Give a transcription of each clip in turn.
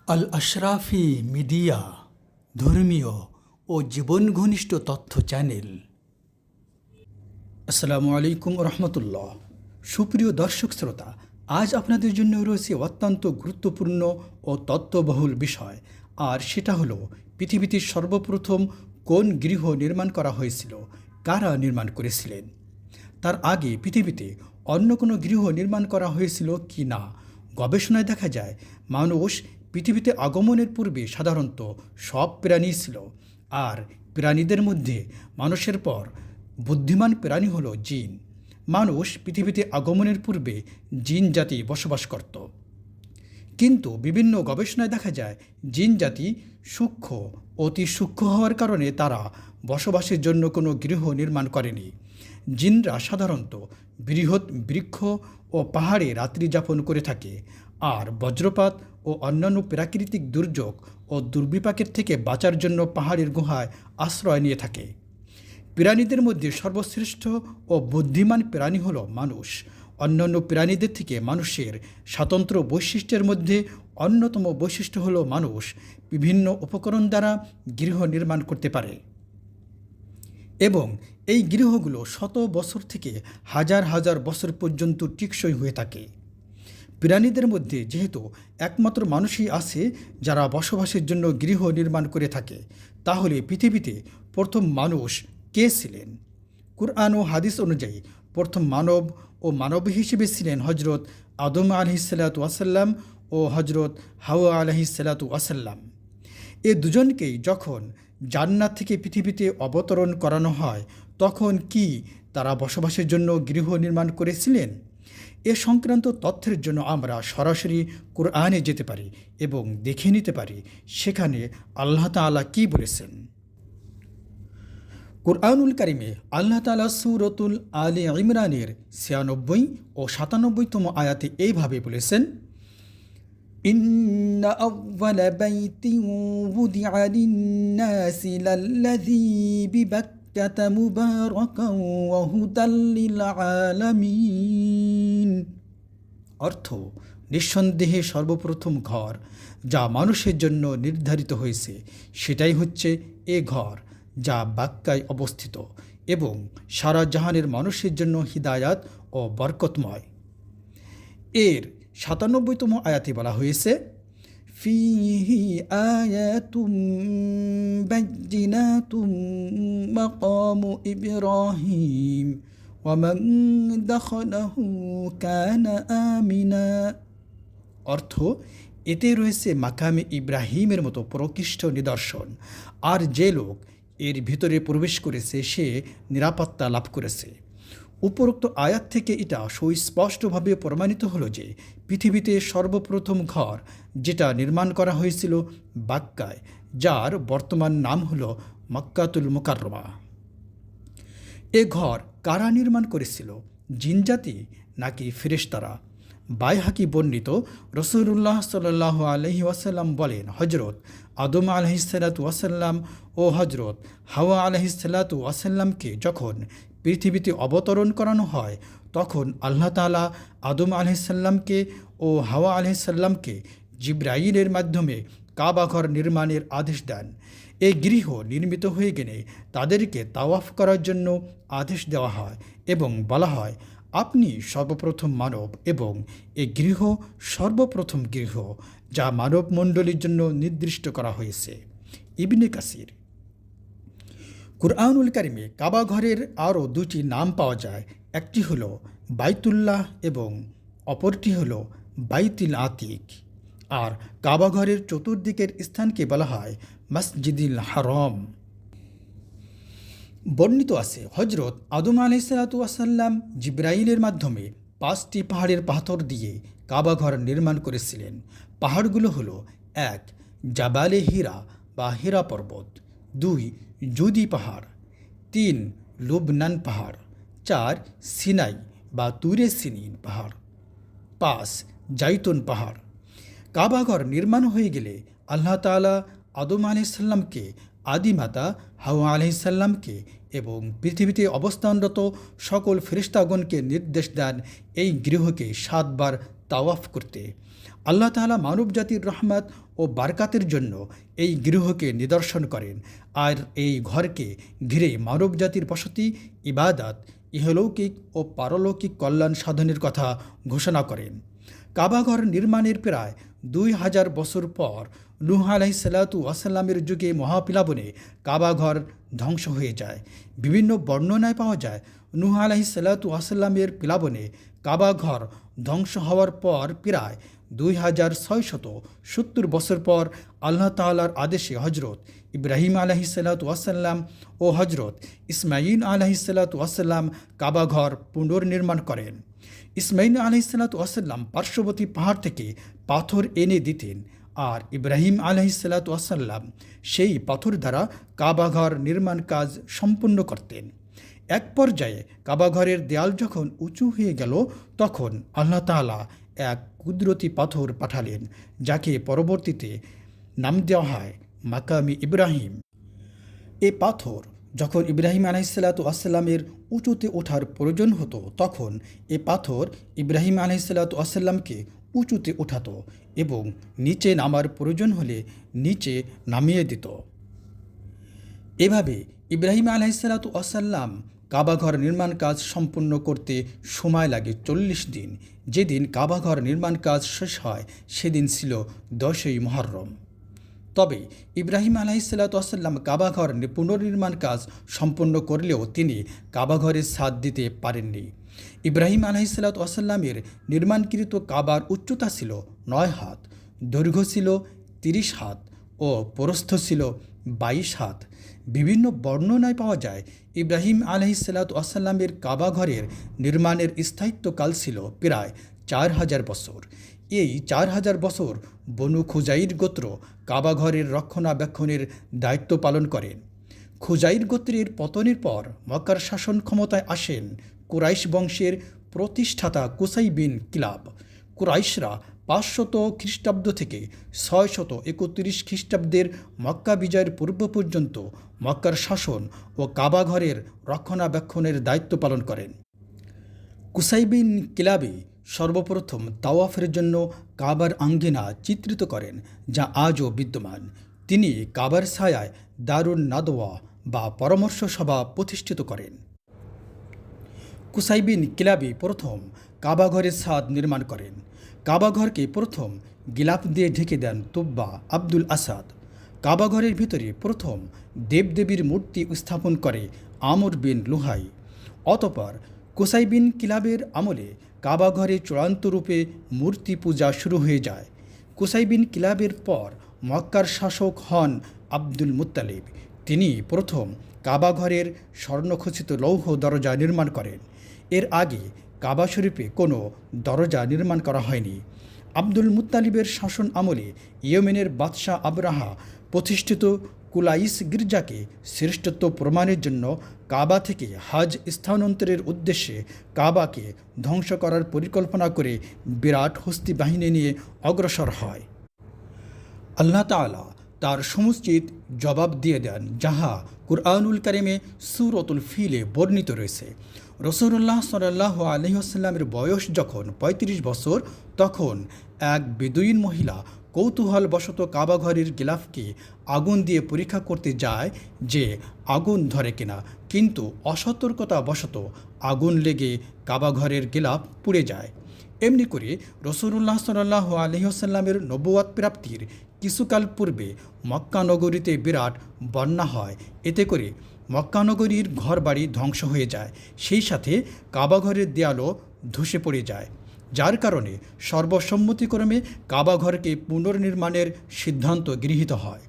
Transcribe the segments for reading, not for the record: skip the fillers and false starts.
আল Ashrafi media ধর্মীয় ও জীবন ঘনিষ্ঠ তথ্য চ্যানেল। আসসালামু আলাইকুম রহমতুল্লাহ। সুপ্রিয় দর্শক শ্রোতা, আজ আপনাদের জন্য রয়েছে অত্যন্ত গুরুত্বপূর্ণ ও তথ্যবহুল বিষয়, আর সেটা হলো পৃথিবীতে সর্বপ্রথম কোন গৃহ নির্মাণ করা হয়েছিল, কারা নির্মাণ করেছিলেন। তার আগে পৃথিবীতে অন্য কোনো গৃহ নির্মাণ করা হয়েছিল কি না। গবেষণায় দেখা যায় মানুষ পৃথিবীতে আগমনের পূর্বে সাধারণত সব প্রাণী ছিল, আর প্রাণীদের মধ্যে মানুষের পর বুদ্ধিমান প্রাণী হলো জিন। মানুষ পৃথিবীতে আগমনের পূর্বে জিন জাতি বসবাস করত, কিন্তু বিভিন্ন গবেষণায় দেখা যায় জিন জাতি সূক্ষ্ম, অতি সূক্ষ্ম হওয়ার কারণে তারা বসবাসের জন্য কোনো গৃহ নির্মাণ করেনি। জিনরা সাধারণত বৃহৎ বৃক্ষ ও পাহাড়ে রাত্রি যাপন করে থাকে, আর বজ্রপাত ও অন্যান্য প্রাকৃতিক দুর্যোগ ও দুর্বিপাকের থেকে বাঁচার জন্য পাহাড়ের গুহায় আশ্রয় নিয়ে থাকে। প্রাণীদের মধ্যে সর্বশ্রেষ্ঠ ও বুদ্ধিমান প্রাণী হল মানুষ। অন্যান্য প্রাণীদের থেকে মানুষের স্বতন্ত্র বৈশিষ্ট্যের মধ্যে অন্যতম বৈশিষ্ট্য হল মানুষ বিভিন্ন উপকরণ দ্বারা গৃহ নির্মাণ করতে পারে, এবং এই গৃহগুলো শত বছর থেকে হাজার হাজার বছর পর্যন্ত টিকসই হয়ে থাকে। প্রাণীদের মধ্যে যেহেতু একমাত্র মানুষই আছে যারা বসবাসের জন্য গৃহ নির্মাণ করে থাকে, তাহলে পৃথিবীতে প্রথম মানুষ কে ছিলেন? কুরআন ও হাদিস অনুযায়ী প্রথম মানব ও মানব হিসেবে ছিলেন হজরত আদম আলহিসাল্লাতু ওয়াসাল্লাম ও হজরত হাওয়া আলহিসাল্লাতু ওয়াসাল্লাম। এ দুজনকেই যখন জান্নাত থেকে পৃথিবীতে অবতরণ করানো হয়, তখন কি তারা বসবাসের জন্য গৃহ নির্মাণ করেছিলেন? এ সংক্রান্ত তথ্যের জন্য আমরা সরাসরি কুরআনে যেতে পারি এবং দেখে নিতে পারি সেখানে আল্লাহ তাআলা কী বলেছেন। কুরআনুল কারিমে আল্লাহ তাআলা সূরাতুল আলে ইমরানের ৯৬ ও ৯৭তম আয়াতে এইভাবে বলেছেন, ইন্না আউয়ালা বাইতিন উযিআ লিন-নাসি লাল্লাযী বিবাক্কাতা মুবারাকান ওয়া হুদাল লিল আলামিন। অর্থ, নিঃসন্দেহে সর্বপ্রথম ঘর যা মানুষের জন্য নির্ধারিত হয়েছে সেটাই হচ্ছে এ ঘর যা বাক্কায় অবস্থিত এবং সারা জাহানের মানুষের জন্য হিদায়াত ও বরকতময়। এর ৯৭তম আয়াতে বলা হয়েছে, ফীহি আয়াতুম বাইয়িনাতুম মাকামু ইব্রাহিম ওয়া মান দাখালাহু কানা আমিনা। অর্থ, এতে রয়েছে মাকামে ইব্রাহিমের মতো প্রকৃষ্ট নিদর্শন, আর যে লোক এর ভিতরে প্রবেশ করেছে সে নিরাপত্তা লাভ করেছে। উপরোক্ত আয়াত থেকে এটা সুস্পষ্টভাবে প্রমাণিত হলো যে পৃথিবীতে সর্বপ্রথম ঘর যেটা নির্মাণ করা হয়েছিল বাক্কায়, যার বর্তমান নাম হলো মক্কাতুল মুকাররমা। এ ঘর কারা নির্মাণ করেছিল, জিনজাতি নাকি ফেরেশতারা? বাইহাকি বর্ণিত রাসূলুল্লাহ সাল্লাল্লাহু আলাইহি ওয়াসাল্লাম বলেন, হজরত আদম আলাইহিসসালাতু ওয়াসাল্লাম ও হজরত হাওয়া আলাইহিসসালাতু ওয়াসাল্লামকে যখন পৃথিবীতে অবতরণ করানো হয়, তখন আল্লাহ তাআলা আদম আলাইহিসসালামকে ও হাওয়া আলাইহিসসালামকে জিবরাইলের মাধ্যমে কাবা ঘর নির্মাণের আদেশ দেন। এই গৃহ নির্মিত হয়ে গেলে তাদেরকে তাওয়াফ করার জন্য আদেশ দেওয়া হয় এবং বলা হয়, আপনি সর্বপ্রথম মানব এবং এই গৃহ সর্বপ্রথম গৃহ যা মানব মণ্ডলীর জন্য নির্দিষ্ট করা হয়েছে। ইবনে কাসির। কুরআনুল কারিমে কাবা ঘরের আরও দুটি নাম পাওয়া যায়, একটি হলো বাইতুল্লাহ এবং অপরটি হলো বাইতুল আতিক। আর কাবা ঘরের চতুর্দিকের স্থানকে বলা হয় মসজিদুল হারাম। বর্ণিত আছে হজরত আদম আলাইহিসসালাতু ওয়াসাল্লাম জিবরাইলের মাধ্যমে ৫টি পাহাড়ের পাথর দিয়ে কাবা ঘর নির্মাণ করেছিলেন। পাহাড়গুলো হলো ১. জাবালে হীরা বা হীরা পর্বত, ২. জুদি পাহাড়, ৩. লুবনান পাহাড়, ৪. সিনাই বা তুরে সিনিন পাহাড়, ৫. জাইতুন পাহাড়। কাবাঘর নির্মাণ হয়ে গেলে আল্লাহ তাআলা আদম আলাইহিসসালামকে, আদিমাতা হাওয়া আলাইহিসসালামকে এবং পৃথিবীতে অবস্থানরত সকল ফেরেশতাগণকে নির্দেশ দেন এই গৃহকে ৭ বার তাওয়াফ করতে। আল্লাহ তাআলা মানবজাতির রহমত ও বারকাতের জন্য এই গৃহকে নিদর্শন করেন, আর এই ঘরকে ঘিরে মানবজাতির বসতি, ইবাদত, ইহলৌকিক ও পারলৌকিক কল্যাণ সাধনের কথা ঘোষণা করেন। কাবাঘর নির্মাণের প্রায় 2000 বছর পর নূহ আলাইহিসসালাতু ওয়াসাল্লামের যুগে মহাপ্লাবনে কাবাঘর ধ্বংস হয়ে যায়। বিভিন্ন বর্ণনায় পাওয়া যায় নূহ আলাইহিসসালাতু ওয়াসাল্লামের প্লাবনে কাবাঘর ধ্বংস হওয়ার পর প্রায় 2670 বছর পর আল্লাহ তাআলার আদেশে হজরত ইব্রাহিম আলাইহিসসালাতু ওয়াসাল্লাম ও হজরত ইসমাঈল আলাইহিসসালাতু ওয়াসাল্লাম কাবাঘর পুনর্নির্মাণ করেন। ইসমাঈল আলাইহিসসালাতু ওয়াসাল্লাম পার্শ্ববর্তী পাহাড় থেকে পাথর এনে দিতেন, আর ইব্রাহিম আলাইহিসসালাতু ওয়াসাল্লাম সেই পাথর দ্বারা কাবাঘর নির্মাণ কাজ সম্পূর্ণ করতেন। এক পর্যায়ে কাবাঘরের দেয়াল যখন উঁচু হয়ে গেল, তখন আল্লাহ তাআলা এক কুদরতি পাথর পাঠালেন, যাকে পরবর্তীতে নাম দেওয়া হয় মাকামি ইব্রাহিম। এ পাথর যখন ইব্রাহিম আলাইহিসসালাতু ওয়াসাল্লামের উঁচুতে ওঠার প্রয়োজন হতো, তখন এ পাথর ইব্রাহিম আলাইহিসসালাতু ওয়াসাল্লামকে উঁচুতে ওঠাতো এবং নিচে নামার প্রয়োজন হলে নিচে নামিয়ে দিত। এভাবে ইব্রাহিম আলাইহিসসালাতু ওয়াসাল্লাম কাবাঘর নির্মাণ কাজ সম্পূর্ণ করতে সময় লাগে 40 দিন। যেদিন কাবাঘর নির্মাণ কাজ শেষ হয় সেদিন ছিল 10ই মুহররম। তবে ইব্রাহিম আলাইহিসসালাতু ওয়াসাল্লাম কাবাঘর পুনর্নির্মাণ কাজ সম্পন্ন করলেও তিনি কাবাঘরের ছাদ দিতে পারেননি। ইব্রাহিম আলাইহিসসালাতু ওয়াসাল্লামের নির্মাণকৃত কাবার উচ্চতা ছিল 9 হাত, দৈর্ঘ্য ছিল 30 হাত ও প্রস্থ ছিল 22 হাত। বিভিন্ন বর্ণনায় পাওয়া যায় ইব্রাহিম আলাইহিসসালাতু ওয়াসাল্লামের কাবাঘরের নির্মাণের স্থায়িত্বকাল ছিল প্রায় 4000 বছর। এই 4000 বছর বনু খুজাইর গোত্র কাবাঘরের রক্ষণাবেক্ষণের দায়িত্ব পালন করেন। খুজাইর গোত্রের পতনের পর মক্কার শাসন ক্ষমতায় আসেন কুরাইশ বংশের প্রতিষ্ঠাতা কুসাই বিন কিলাব। কুরাইশরা 500 খ্রিস্টাব্দ থেকে 631 খ্রিস্টাব্দের মক্কা বিজয়ের পূর্ব পর্যন্ত মক্কার শাসন ও কাবাঘরের রক্ষণাবেক্ষণের দায়িত্ব পালন করেন। কুসাই বিন কিলাবি সর্বপ্রথম তাওয়াফের জন্য কাবার আঙ্গিনা চিত্রিত করেন, যা আজও বিদ্যমান। তিনি কাবার ছায়ায় দারুন নাদওয়া বা পরামর্শ সভা প্রতিষ্ঠিত করেন। কুসাই বিন কিলাবি প্রথম কাবাঘরের ছাদ নির্মাণ করেন। কাবাঘরকে প্রথম গিলাফ দিয়ে ঢেকে দেন তুব্বা আব্দুল আসাদ। কাবাঘরের ভিতরে প্রথম দেবদেবীর মূর্তি স্থাপন করে আমর বিন লুহাই। অতঃপর কুসাই বিন কিলাবের আমলে কাবাঘরে চূড়ান্ত রূপে মূর্তি পূজা শুরু হয়ে যায়। কুসাই বিন কিলাবের পর মক্কার শাসক হন আব্দুল মুত্তালিব। তিনি প্রথম কাবাঘরের স্বর্ণখচিত লৌহ দরজা নির্মাণ করেন। এর আগে কাবা শরীফে কোনো দরজা নির্মাণ করা হয়নি। আব্দুল মুত্তালিবের শাসন আমলে ইয়েমেনের বাদশাহ আবরাহা প্রতিষ্ঠিত কুলাইস গির্জাকে শ্রেষ্ঠত্ব প্রমাণের জন্য কাবা থেকে হজ স্থানান্তরের উদ্দেশ্যে কাবাকে ধ্বংস করার পরিকল্পনা করে বিরাট হস্তি বাহিনী নিয়ে অগ্রসর হয়। আল্লাহ তাআলা তার সমুচিত জবাব দিয়ে দেন, যাহা কুরআনুল কারিমে সূরাতুল ফিলে বর্ণিত রয়েছে। রাসূলুল্লাহ সাল্লাল্লাহু আলাইহি ওয়াসাল্লামের বয়স যখন 35 বছর, তখন এক বেদুইন মহিলা কৌতূহলবশত কাবাঘরের গিলাফকে আগুন দিয়ে পরীক্ষা করতে যায় যে আগুন ধরে কিনা, কিন্তু অসতর্কতাবশত আগুন লেগে কাবাঘরের গিলাফ পুড়ে যায়। এমনি করে রাসূলুল্লাহ সাল্লাল্লাহু আলাইহি ওয়াসাল্লামের নবুয়াত প্রাপ্তির কিছুকাল পূর্বে মক্কা নগরীতে বিরাট বন্যা হয়। এতে করে মক্কা নগরীর ঘরবাড়ি ধ্বংস হয়ে যায়, সেই সাথে কাবাঘরের দেয়ালও ধসে পড়ে যায়, যার কারণে সর্বসম্মতিক্রমে কাবাঘরকে পুনর্নির্মাণের সিদ্ধান্ত গৃহীত হয়।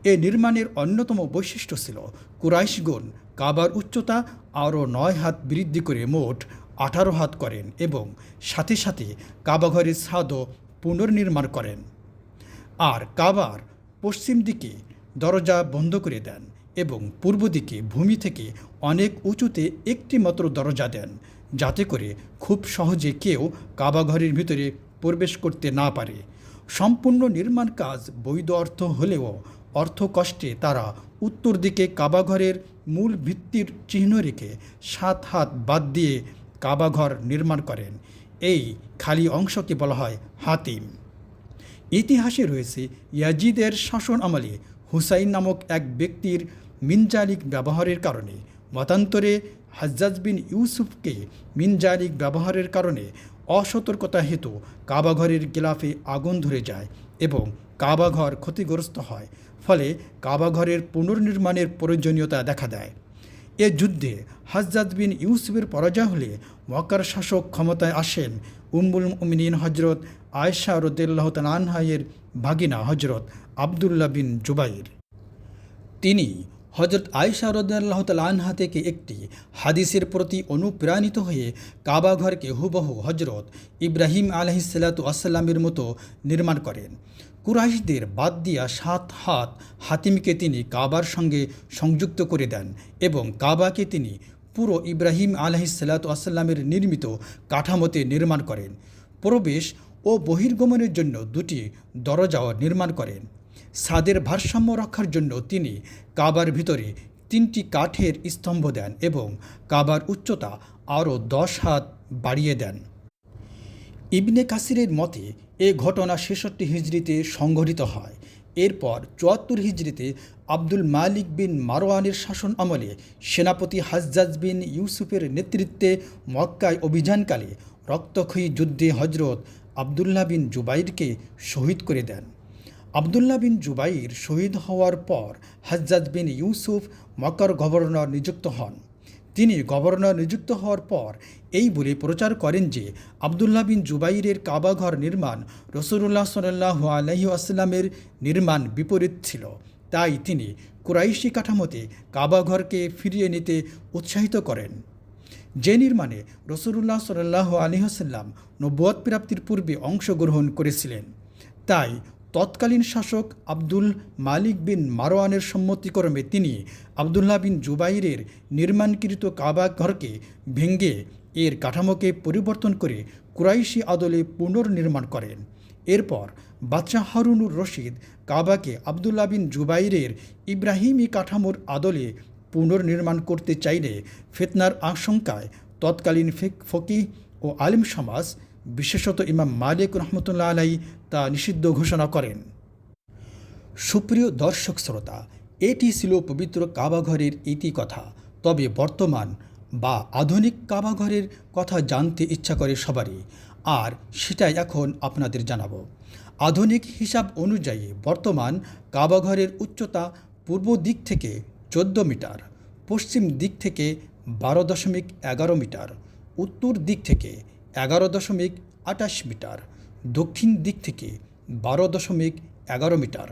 এ নির্মাণের অন্যতম বৈশিষ্ট্য ছিল কুরাইশগণ কাবার উচ্চতা আরও 9 হাত বৃদ্ধি করে মোট 18 হাত করেন এবং সাথে সাথে কাবাঘরের ছাদও পুনর্নির্মাণ করেন, আর কাবার পশ্চিম দিকে দরজা বন্ধ করে দেন এবং পূর্ব দিকে ভূমি থেকে অনেক উঁচুতে একটি মাত্র দরজা দেন, যাতে করে খুব সহজে কেউ কাবাঘরের ভিতরে প্রবেশ করতে না পারে। সম্পূর্ণ নির্মাণ কাজ বৈধ অর্থ হলেও অর্থ কষ্টে তারা উত্তর দিকে কাবাঘরের মূল ভিত্তির চিহ্ন রেখে 7 হাত বাদ দিয়ে কাবাঘর নির্মাণ করেন। এই খালি অংশকে বলা হয় হাতিম। ইতিহাসে রয়েছে ইয়াজিদের শাসন আমলে হুসাইন নামক এক ব্যক্তির মিনজালিক ব্যবহারের কারণে, মতান্তরে হাজ্জাজ বিন ইউসুফকে মিনজালিক ব্যবহারের কারণে অসতর্কতা হেতু কাবাঘরের গিলাফে আগুন ধরে যায় এবং কাবাঘর ক্ষতিগ্রস্ত হয়, ফলে কাবাঘরের পুনর্নির্মাণের প্রয়োজনীয়তা দেখা দেয়। এ যুদ্ধে হাজ্জাজ বিন ইউসুফের পরাজয় হলে মক্কার শাসক ক্ষমতায় আসেন উম্মুল মুমিনিন হজরত আয়েশা রাদিয়াল্লাহু তাআলা আনহা এর ভাগিনা হজরত আবদুল্লাহ বিন জুবাইর। তিনি হজরত আয়েশা রাদিয়াল্লাহু তাআলা আনহা থেকে একটি হাদিসের প্রতি অনুপ্রাণিত হয়ে কাবাঘরকে হুবহু হজরত ইব্রাহিম আলাইহিসসালাতু ওয়াসসালামের মতো নির্মাণ করেন। কুরাইশদের বাদ দিয়া 7 হাত হাতিমকে তিনি কাবার সঙ্গে সংযুক্ত করে দেন এবং কাবাকে তিনি পুরো ইব্রাহিম আলাইহিসসালাতু ওয়াসসালামের নির্মিত কাঠামোতে নির্মাণ করেন। প্রবেশ ও বহির্গমনের জন্য 2টি দরজাও নির্মাণ করেন। ছাদের ভারসাম্য রক্ষার জন্য তিনি কাবার ভিতরে 3টি কাঠের স্তম্ভ দেন এবং কাবার উচ্চতা আরও 10 হাত বাড়িয়ে দেন। ইবনে কাসিরের মতে এ ঘটনা 66 হিজরিতে সংঘটিত হয়। এরপর 74 হিজরিতে আব্দুল মালিক বিন মারওয়ানের শাসন আমলে সেনাপতি হাজ্জাজ বিন ইউসুফের নেতৃত্বে মক্কায় অভিযানকালে রক্তক্ষয়ী যুদ্ধে হজরত আবদুল্লাহ বিন জুবাইরকে শহীদ করে দেন। আবদুল্লাহ বিন জুবাইর শহীদ হওয়ার পর হাজ্জাজ বিন ইউসুফ মক্কার গভর্নর নিযুক্ত হন। তিনি গভর্নর নিযুক্ত হওয়ার পর এই বলে প্রচার করেন যে আবদুল্লাহ বিন জুবাইরের কাবাঘর নির্মাণ রাসূলুল্লাহ সাল্লাল্লাহু আলাইহি ওয়াসাল্লামের নির্মাণ বিপরীত ছিল, তাই তিনি কুরাইশি কাঠামোতে কাবাঘরকে ফিরিয়ে নিতে উৎসাহিত করেন, যে নির্মাণে রাসূলুল্লাহ সাল্লাল্লাহু আলাইহি ওয়াসাল্লাম নবুয়ত প্রাপ্তির পূর্বে অংশগ্রহণ করেছিলেন। তাই তৎকালীন শাসক আব্দুল মালিক বিন মারওয়ানের সম্মতিক্রমে তিনি আবদুল্লাহ বিন জুবাইরের নির্মাণকৃত কাবাঘরকে ভেঙে এর কাঠামোকে পরিবর্তন করে কুরাইশি আদলে পুনর্নির্মাণ করেন। এরপর বাদশাহ হারুনুর রশিদ কাবাকে আবদুল্লাহ বিন জুবাইরের ইব্রাহিমী কাঠামোর আদলে পুনর্নির্মাণ করতে চাইলে ফিতনার আশঙ্কায় তৎকালীন ফকিহ ও আলিম সমাজ, বিশেষত ইমাম মালিক রহমতুল্লাহ আলাইহি তা নিষিদ্ধ ঘোষণা করেন। সুপ্রিয় দর্শক শ্রোতা, এটি ছিল পবিত্র কাবাঘরের ইতিকথা। তবে বর্তমান বা আধুনিক কাবাঘরের কথা জানতে ইচ্ছা করে সবারই, আর সেটাই এখন আপনাদের জানাবো। আধুনিক হিসাব অনুযায়ী বর্তমান কাবাঘরের উচ্চতা পূর্ব দিক থেকে 14 মিটার, পশ্চিম দিক থেকে 12.11 মিটার, উত্তর দিক থেকে 11.28 মিটার, দক্ষিণ দিক থেকে 12.11 মিটার।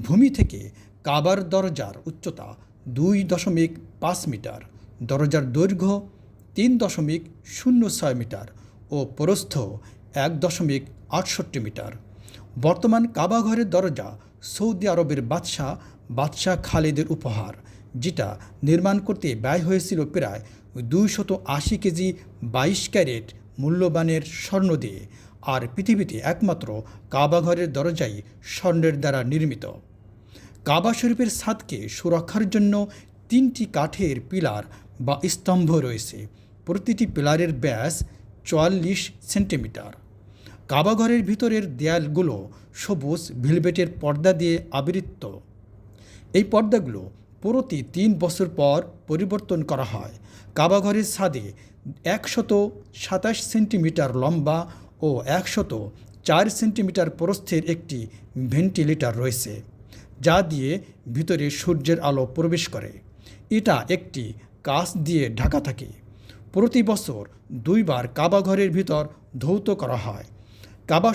ভূমি থেকে কাবার দরজার উচ্চতা 2.5 মিটার, দরজার দৈর্ঘ্য 3.06 মিটার ও প্রস্থ 1.68 মিটার। বর্তমান কাবাঘরের দরজা সৌদি আরবের বাদশাহ খালেদের উপহার, যেটা নির্মাণ করতে ব্যয় হয়েছিল প্রায় 280 কেজি 22 ক্যারেট মূল্যবানের স্বর্ণ দিয়ে। আর পৃথিবীতে একমাত্র কাবাঘরের দরজাই স্বর্ণের দ্বারা নির্মিত। কাবা শরীফের ছাদকে সুরক্ষার জন্য 3টি কাঠের পিলার বা স্তম্ভ রয়েছে। প্রতিটি পিলারের ব্যাস 44 সেন্টিমিটার। কাবাঘরের ভিতরের দেয়ালগুলো সবুজ ভেলভেটের পর্দা দিয়ে আবৃত। এই পর্দাগুলো প্রতি 3 বছর পর পরিবর্তন করা হয়। কাবাঘরের ছাদে 127 সেন্টিমিটার লম্বা ও 104 সেন্টিমিটার প্রস্থের একটি ভেন্টিলেটর রয়েছে, যা দিয়ে ভিতরে সূর্যের আলো প্রবেশ করে। এটা একটি কাঁচ দিয়ে ঢাকা থাকে। প্রতি বছর 2 বার কাবাঘরের ভিতর ধৌত করা হয়। কাবা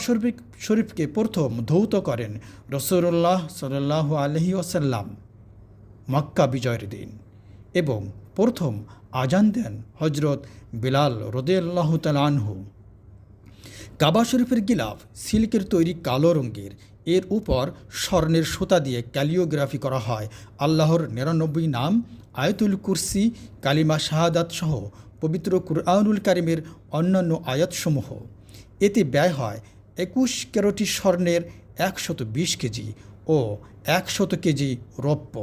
শরীফকে প্রথম ধৌত করেন রাসূলুল্লাহ সাল্লাল্লাহু আলাইহি ওয়াসাল্লাম মক্কা বিজয়ের দিন এবং প্রথম আজান দেন হজরত বিলাল রাদিয়াল্লাহু তাআলা আনহু। কাবা শরীফের গিলাফ সিল্কের তৈরি কালো রঙের, এর উপর স্বর্ণের সুতা দিয়ে ক্যালিওগ্রাফি করা হয় আল্লাহর 99 নাম, আয়াতুল কুরসি, কালিমা শাহাদাত সহ পবিত্র কুরআনুল কারিমের অন্যান্য আয়াতসমূহ। এতে ব্যয় হয় 21 ক্যারেটি স্বর্ণের 120 কেজি ও 100 কেজি রৌপ্য।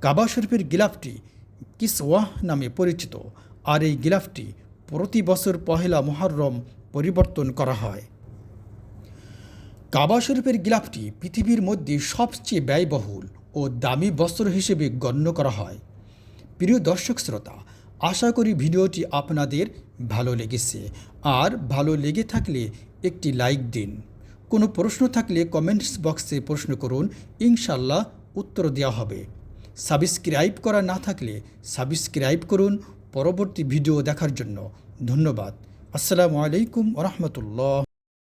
কাবা শরীফের গিলাফটি কিসওয়াহ নামে পরিচিত, আর এই গিলাফটি প্রতি বছর পহেলা মুহররম পরিবর্তন করা হয়। কাবা শরীফের গিলাফটি পৃথিবীর মধ্যে সবচেয়ে ব্যয়বহুল ও দামি বস্ত্র হিসেবে গণ্য করা হয়। প্রিয় দর্শক শ্রোতা, আশা করি ভিডিওটি আপনাদের ভালো লেগেছে। আর ভালো লেগে থাকলে একটি লাইক দিন। কোনো প্রশ্ন থাকলে কমেন্টস বক্সে প্রশ্ন করুন, ইনশাল্লাহ উত্তর দেওয়া হবে। সাবস্ক্রাইব করা না থাকলে সাবস্ক্রাইব করুন পরবর্তী ভিডিও দেখার জন্য। ধন্যবাদ। আসসালামু আলাইকুম ওয়া রাহমাতুল্লাহ।